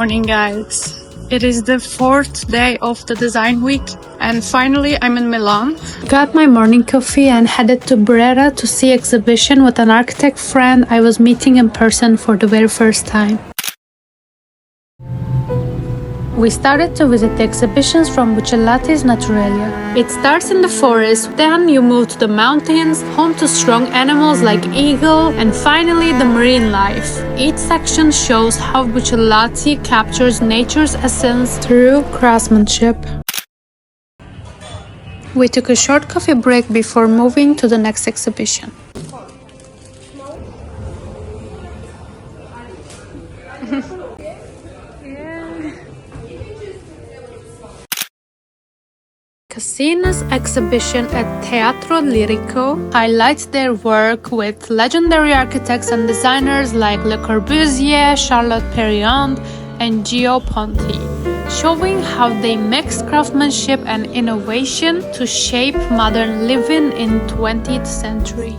morning, guys. It is the 4th day of the design week, and finally I'm in Milan. Got my morning coffee and headed to Brera to see exhibition with an architect friend I was meeting in person for the very first time. We started to visit the exhibitions from Buccellati's NATURALIA. It starts in the forest, then you move to the mountains, home to strong animals like eagle, and finally the marine life. Each section shows how Buccellati captures nature's essence through craftsmanship. We took a short coffee break before moving to the next exhibition. Cassina's exhibition at Teatro Lirico highlights their work with legendary architects and designers like Le Corbusier, Charlotte Perriand, and Gio Ponti, showing how they mix craftsmanship and innovation to shape modern living in 20th century.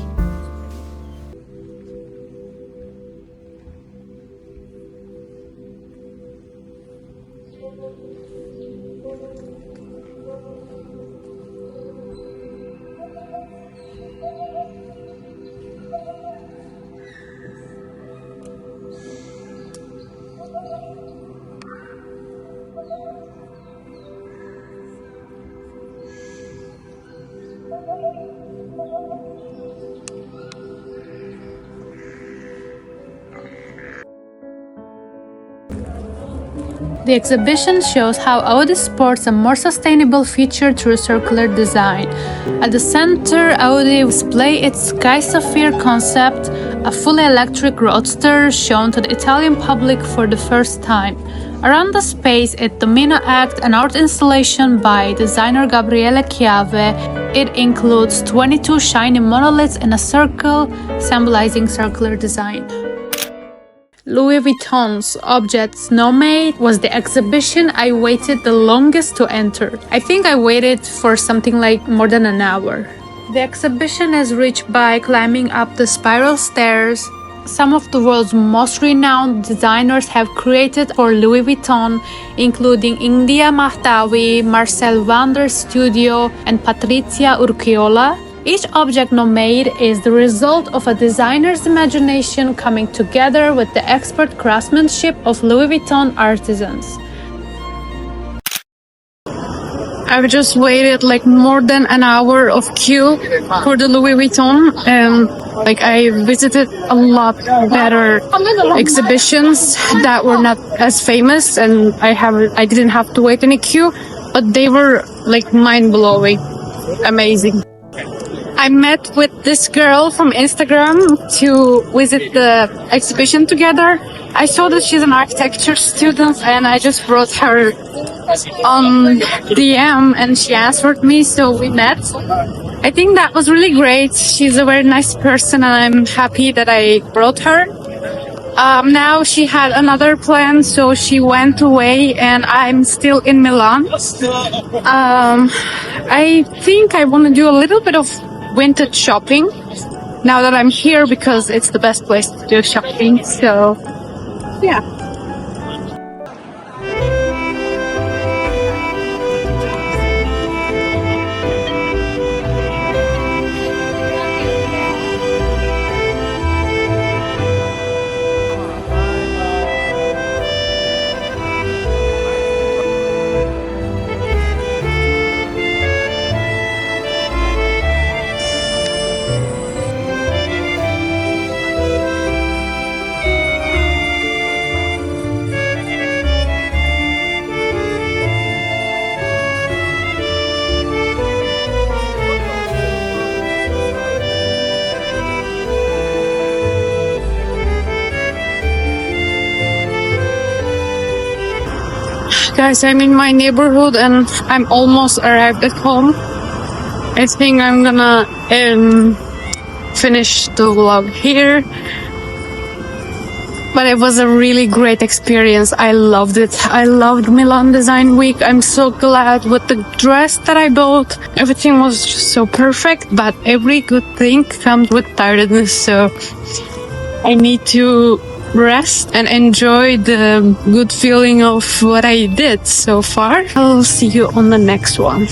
The exhibition shows how Audi sports a more sustainable future through circular design. At the center, Audi displays its Sky Sapphire concept, a fully electric roadster shown to the Italian public for the first time. Around the space at Domino Act, an art installation by designer Gabriele Chiave. It includes 22 shiny monoliths in a circle, symbolizing circular design. Louis Vuitton's OBJETS NOMADES was the exhibition I waited the longest to enter. I think I waited for something like more than an hour. The exhibition is reached by climbing up the spiral stairs. Some of the world's most renowned designers have created for Louis Vuitton, including India Mahtawi, Marcel Vander's studio, and Patrizia Urquiola. Each object nomade is the result of a designer's imagination coming together with the expert craftsmanship of Louis Vuitton artisans. I've just waited like more than an hour of queue for the Louis Vuitton, and I visited a lot better exhibitions that were not as famous, and I didn't have to wait in a queue, but they were mind-blowing, amazing. I met with this girl from Instagram to visit the exhibition together. I saw that she's an architecture student, and I just brought her on DM and she answered me, so we met. I think that was really great. She's a very nice person and I'm happy that I brought her. Now she had another plan, so she went away and I'm still in Milan. I think I want to do a little bit of vintage shopping now that I'm here because it's the best place to do shopping, so yeah. Guys, I'm in my neighborhood and I'm almost arrived at home. I think I'm gonna finish the vlog here. But it was a really great experience. I loved it. I loved Milan Design Week. I'm so glad with the dress that I bought. Everything was just so perfect, but every good thing comes with tiredness, so I need to rest and enjoy the good feeling of what I did so far. I'll see you on the next one.